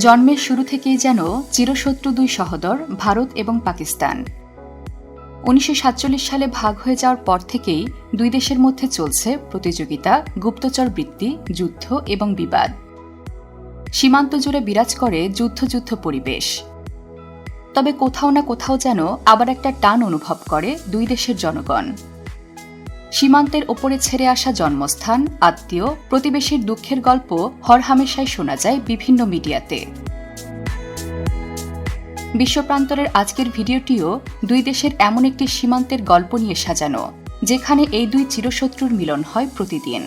জন্মের শুরু থেকেই যেন চিরশত্রু দুই সহোদর ভারত এবং পাকিস্তান। 1947 সালে ভাগ হয়ে যাওয়ার পর থেকেই দুই দেশের মধ্যে চলছে প্রতিযোগিতা, গুপ্তচর বৃত্তি, যুদ্ধ এবং বিবাদ। সীমান্ত জুড়ে বিরাজ করে যুদ্ধ পরিবেশ। তবে কোথাও না কোথাও যেন আবার একটা টান অনুভব করে দুই দেশের জনগণ। সীমান্তের ওপরে ছেড়ে আসা জন্মস্থান, আত্মীয়, প্রতিবেশীর দুঃখের গল্প হরহামেশাই শোনা যায় বিভিন্ন মিডিয়াতে। বিশ্বপ্রান্তরের আজকের ভিডিওটিও দুই দেশের এমন একটি সীমান্তের গল্প নিয়ে সাজানো, যেখানে এই দুই চিরশত্রুর মিলন হয় প্রতিদিন।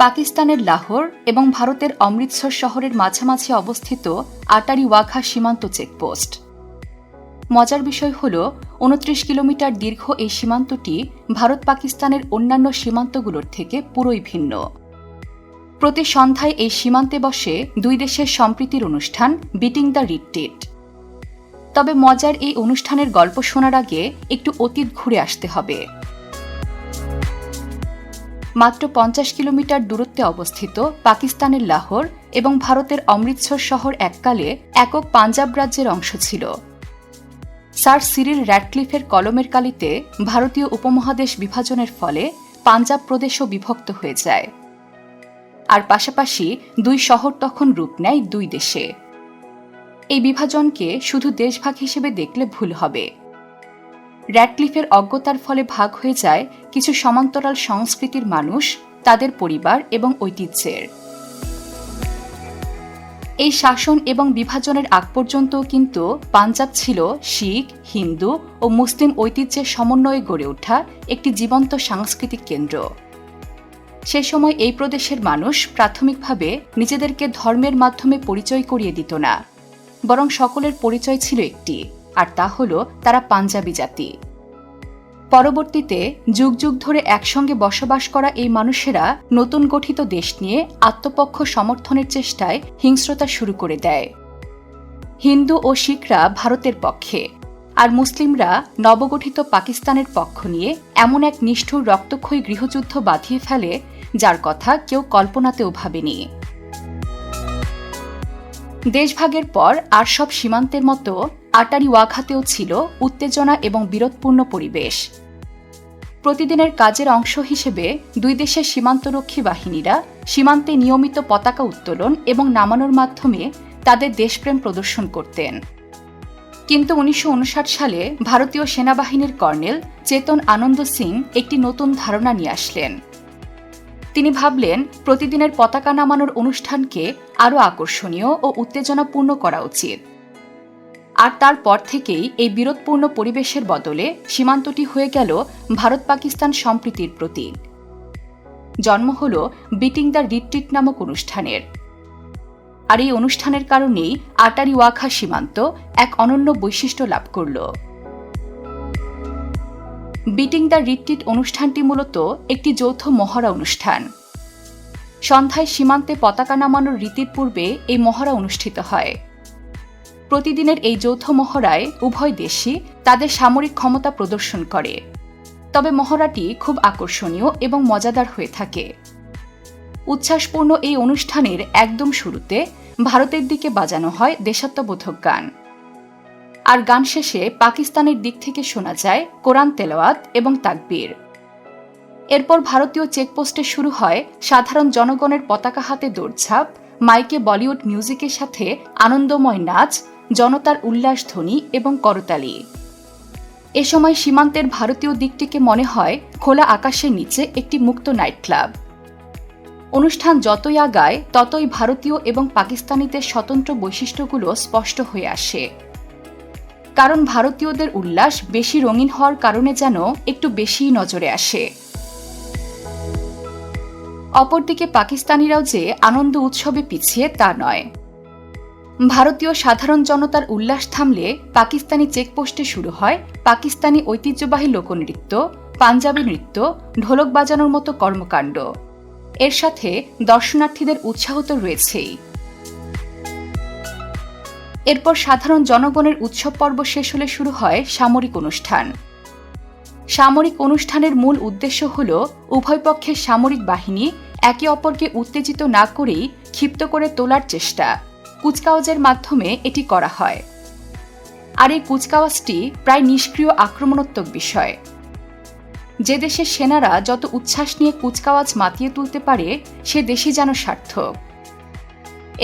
পাকিস্তানের লাহোর এবং ভারতের অমৃতসর শহরের মাঝামাঝি অবস্থিত আটারি ওয়াঘা সীমান্ত চেকপোস্ট। মজার বিষয় হল 29 কিলোমিটার দীর্ঘ এই সীমান্তটি ভারত পাকিস্তানের অন্যান্য সীমান্তগুলোর থেকে পুরোই ভিন্ন। প্রতি সন্ধ্যায় এই সীমান্তে বসে দুই দেশের সম্প্রীতির অনুষ্ঠান বিটিং দ্য রিট্রিট। তবে মজার এই অনুষ্ঠানের গল্প শোনার আগে একটু অতীত ঘুরে আসতে হবে। মাত্র 50 কিলোমিটার দূরত্বে অবস্থিত পাকিস্তানের লাহোর এবং ভারতের অমৃতসর শহর এককালে একক পাঞ্জাব রাজ্যের অংশ ছিল। স্যার সিরিল র্যাডক্লিফের কলমের কালিতে ভারতীয় উপমহাদেশ বিভাজনের ফলে পাঞ্জাব প্রদেশও বিভক্ত হয়ে যায়। আর পাশাপাশি দুই শহর তখন রূপ নেয় দুই দেশে। এই বিভাজনকে শুধু দেশভাগ হিসেবে দেখলে ভুল হবে। র্যাডক্লিফের অজ্ঞতার ফলে ভাগ হয়ে যায় কিছু সমান্তরাল সংস্কৃতির মানুষ, তাদের পরিবার এবং ঐতিহ্যের। এই শাসন এবং বিভাজনের আগ পর্যন্তও কিন্তু পাঞ্জাব ছিল শিখ, হিন্দু ও মুসলিম ঐতিহ্যের সমন্বয়ে গড়ে ওঠা একটি জীবন্ত সাংস্কৃতিক কেন্দ্র। সে সময় এই প্রদেশের মানুষ প্রাথমিকভাবে নিজেদেরকে ধর্মের মাধ্যমে পরিচয় করিয়ে দিত না, বরং সকলের পরিচয় ছিল একটি, আর তা হল তারা পাঞ্জাবি জাতি। পরবর্তীতে যুগ যুগ ধরে একসঙ্গে বসবাস করা এই মানুষেরা নতুন গঠিত দেশ নিয়ে আত্মপক্ষ সমর্থনের চেষ্টায় হিংস্রতা শুরু করে দেয়। হিন্দু ও শিখরা ভারতের পক্ষে, আর মুসলিমরা নবগঠিত পাকিস্তানের পক্ষ নিয়ে এমন এক নিষ্ঠুর রক্তক্ষয়ী গৃহযুদ্ধ বাঁধিয়ে ফেলে, যার কথা কেউ কল্পনাতেও ভাবেনি। দেশভাগের পর আর সব সীমান্তের মতো আটারি ওয়াঘাতেও ছিল উত্তেজনা এবং বিরোধপূর্ণ পরিবেশ। প্রতিদিনের কাজের অংশ হিসেবে দুই দেশের সীমান্তরক্ষী বাহিনীরা সীমান্তে নিয়মিত পতাকা উত্তোলন এবং নামানোর মাধ্যমে তাদের দেশপ্রেম প্রদর্শন করতেন। কিন্তু 1959 সালে ভারতীয় সেনাবাহিনীর কর্নেল চেতন আনন্দ সিং একটি নতুন ধারণা নিয়ে আসলেন। তিনি ভাবলেন প্রতিদিনের পতাকা নামানোর অনুষ্ঠানকে আরও আকর্ষণীয় ও উত্তেজনাপূর্ণ করা উচিত। আর তারপর থেকেই এই বিরোধপূর্ণ পরিবেশের বদলে সীমান্তটি হয়ে গেল ভারত পাকিস্তান সম্প্রীতির প্রতীক। জন্ম হল বিটিং দ্য রিট্রিট নামক অনুষ্ঠানের। আর এই অনুষ্ঠানের কারণেই আটারি ওয়াঘা সীমান্ত এক অনন্য বৈশিষ্ট্য লাভ করল। বিটিং দ্য রিট্রিট অনুষ্ঠানটি মূলত একটি যৌথ মহড়া অনুষ্ঠান। সন্ধ্যায় সীমান্তে পতাকা নামানোর রীতির পূর্বে এই মহড়া অনুষ্ঠিত হয়। প্রতিদিনের এই যৌথ মহড়ায় উভয় দেশই তাদের সামরিক ক্ষমতা প্রদর্শন করে। তবে মহড়াটি খুব আকর্ষণীয় এবং মজাদার হয়ে থাকে। উচ্ছ্বাসপূর্ণ এই অনুষ্ঠানের একদম শুরুতে ভারতের দিকে বাজানো হয় দেশাত্মবোধক গান, আর গান শেষে পাকিস্তানের দিক থেকে শোনা যায় কোরআন তেলাওয়াত এবং তাকবীর। এরপর ভারতীয় চেকপোস্টে শুরু হয় সাধারণ জনগণের পতাকা হাতে দৌড়ঝাঁপ, মাইকে বলিউড মিউজিকের সাথে আনন্দময় নাচ, জনতার উল্লাসধ্বনি এবং করতালি। এ সময় সীমান্তের ভারতীয় দিকটিকে মনে হয় খোলা আকাশের নিচে একটি মুক্ত নাইট ক্লাব। অনুষ্ঠান যতই আগায় ততই ভারতীয় এবং পাকিস্তানিদের স্বতন্ত্র বৈশিষ্ট্যগুলো স্পষ্ট হয়ে আসে। কারণ ভারতীয়দের উল্লাস বেশি রঙিন হওয়ার কারণে যেন একটু বেশিই নজরে আসে। অপরদিকে পাকিস্তানিরাও যে আনন্দ উৎসবে পিছিয়ে তা নয়। ভারতীয় সাধারণ জনতার উল্লাস থামলে পাকিস্তানি চেকপোস্টে শুরু হয় পাকিস্তানি ঐতিহ্যবাহী লোকনৃত্য, পাঞ্জাবি নৃত্য, ঢোলক বাজানোর মতো কর্মকাণ্ড। এর সাথে দর্শনার্থীদের উৎসাহ তো রয়েছেই। এরপর সাধারণ জনগণের উৎসব পর্ব শেষ হলে শুরু হয় সামরিক অনুষ্ঠান। সামরিক অনুষ্ঠানের মূল উদ্দেশ্য হল উভয় পক্ষের সামরিক বাহিনী একে অপরকে উত্তেজিত না করেই ক্ষিপ্ত করে তোলার চেষ্টা। কুচকাওয়াজের মাধ্যমে এটি করা হয়। আর এই কুচকাওয়াজটি প্রায় নিষ্ক্রিয় আক্রমণাত্মক বিষয়। যে দেশের সেনারা যত উচ্ছ্বাস নিয়ে কুচকাওয়াজ মাতিয়ে তুলতে পারে সে দেশই যেন সার্থক।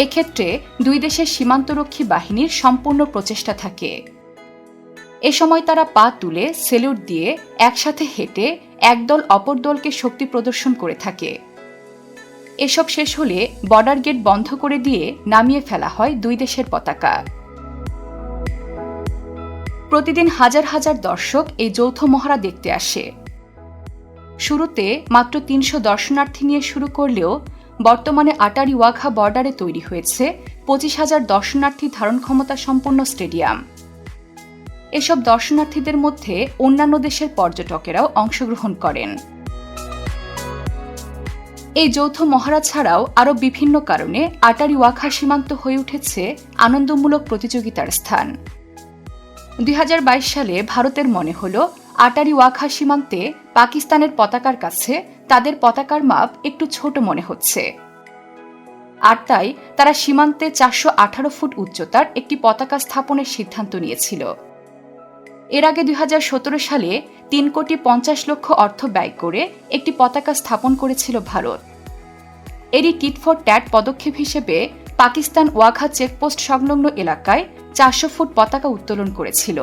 এক্ষেত্রে দুই দেশের সীমান্তরক্ষী বাহিনীর সম্পূর্ণ প্রচেষ্টা থাকে। এ সময় তারা পা তুলে সেলুট দিয়ে একসাথে হেঁটে একদল অপর দলকে শক্তি প্রদর্শন করে থাকে। এসব শেষ হলে বর্ডার গেট বন্ধ করে দিয়ে নামিয়ে ফেলা হয় দুই দেশের পতাকা। প্রতিদিন হাজার হাজার দর্শক এই যৌথ মহড়া দেখতে আসে। শুরুতে মাত্র ৩০০ দর্শনার্থী নিয়ে শুরু করলেও বর্তমানে আটারি ওয়াঘা বর্ডারে তৈরি হয়েছে ২৫,০০০ দর্শনার্থী ধারণ ক্ষমতা সম্পন্ন স্টেডিয়াম। এসব দর্শনার্থীদের মধ্যে অন্যান্য দেশের পর্যটকেরাও অংশগ্রহণ করেন। এই যৌথ মহড়া ছাড়াও আরও বিভিন্ন কারণে আটারি ওয়াঘা সীমান্ত হয়ে উঠেছে আনন্দমূলক প্রতিযোগিতার স্থান। ২০২২ সালে ভারতের মনে হল আটারি ওয়াঘা সীমান্তে পাকিস্তানের পতাকার কাছে তাদের পতাকার মাপ একটু ছোট মনে হচ্ছে। আর তাই তারা সীমান্তে ৪১৮ ফুট উচ্চতার একটি পতাকা স্থাপনের সিদ্ধান্ত নিয়েছিল। এর আগে ২০১৭ সালে ৩,৫০,০০,০০০ অর্থ ব্যয় করে একটি পতাকা স্থাপন করেছিল ভারত। এরই টিট ফর ট্যাট পদক্ষেপ হিসেবে পাকিস্তান ওয়াঘা চেকপোস্ট সংলগ্ন এলাকায় ৪০০ ফুট পতাকা উত্তোলন করেছিল।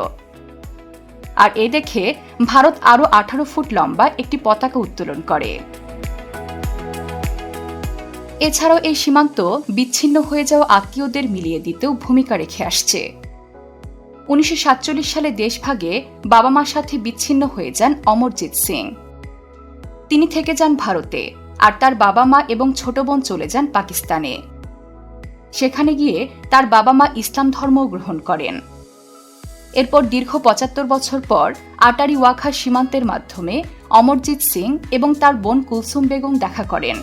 আর এ দেখে ভারত আরও ১৮ ফুট লম্বা একটি পতাকা উত্তোলন করে। এছাড়াও এই সীমান্ত বিচ্ছিন্ন হয়ে যাওয়া আত্মীয়দের মিলিয়ে দিতেও ভূমিকা রেখে আসছে। ১৯৪৭ সালে দেশভাগে বাবা মার সাথে বিচ্ছিন্ন হয়ে যান অমরজিৎ সিং। তিনি থেকে যান ভারতে, আর তার বাবা মা এবং ছোট বোন চলে যান পাকিস্তানে। সেখানে গিয়ে তার বাবা মা ইসলাম ধর্ম গ্রহণ করেন। এরপর দীর্ঘ ৭৫ বছর পর আটারি ওয়াঘা সীমান্তের মাধ্যমে অমরজিৎ সিং এবং তার বোন কুলসুম বেগম দেখা করেন।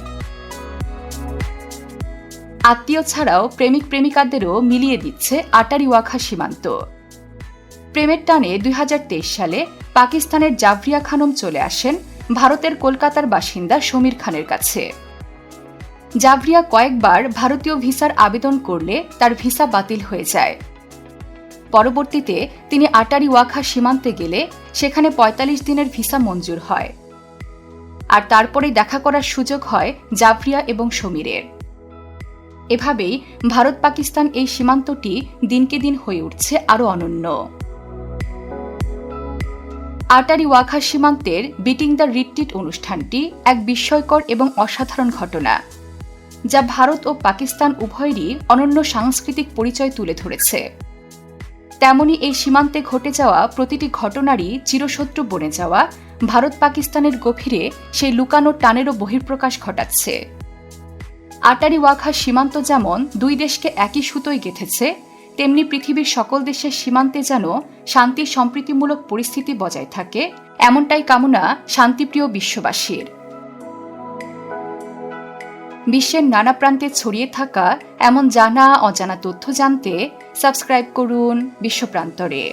আত্মীয় ছাড়াও প্রেমিক প্রেমিকাদেরও মিলিয়ে দিচ্ছে আটারি ওয়াঘা সীমান্ত। প্রেমের টানে ২০২৩ সালে পাকিস্তানের জাভরিয়া খানম চলে আসেন ভারতের কলকাতার বাসিন্দা সমীর খানের কাছে। জাভরিয়া কয়েকবার ভারতীয় ভিসার আবেদন করলে তার ভিসা বাতিল হয়ে যায়। পরবর্তীতে তিনি আটারি ওয়াঘা সীমান্তে গেলে সেখানে ৪৫ দিনের ভিসা মঞ্জুর হয়। আর তারপরেই দেখা করার সুযোগ হয় জাভরিয়া এবং সমীরের। এভাবেই ভারত পাকিস্তান এই সীমান্তটি দিনকে দিন হয়ে উঠছে আরও অনন্য। আটারি ওয়াঘা সীমান্তের বিটিং দ্য রিট্রিট অনুষ্ঠানটি এক বিস্ময়কর এবং অসাধারণ ঘটনা, যা ভারত ও পাকিস্তান উভয়েরই অনন্য সাংস্কৃতিক পরিচয় তুলে ধরেছে। তেমনি এই সীমান্তে ঘটে যাওয়া প্রতিটি ঘটনারই চিরশত্রু বনে যাওয়া ভারত পাকিস্তানের গভীরে সেই লুকানো টানেরও বহিঃপ্রকাশ ঘটাচ্ছে। আটারি ওয়াঘা সীমান্ত যেমন দুই দেশকে একই সুতোয় গেঁথেছে, তেমনি পৃথিবীর সকল দেশের সীমান্তে যেন শান্তি সম্প্রীতিমূলক পরিস্থিতি বজায় থাকে, এমনটাই কামনা শান্তিপ্রিয় বিশ্ববাসীর। বিশ্বের নানা প্রান্তে ছড়িয়ে থাকা এমন জানা অজানা তথ্য জানতে সাবস্ক্রাইব করুন বিশ্বপ্রান্তরে।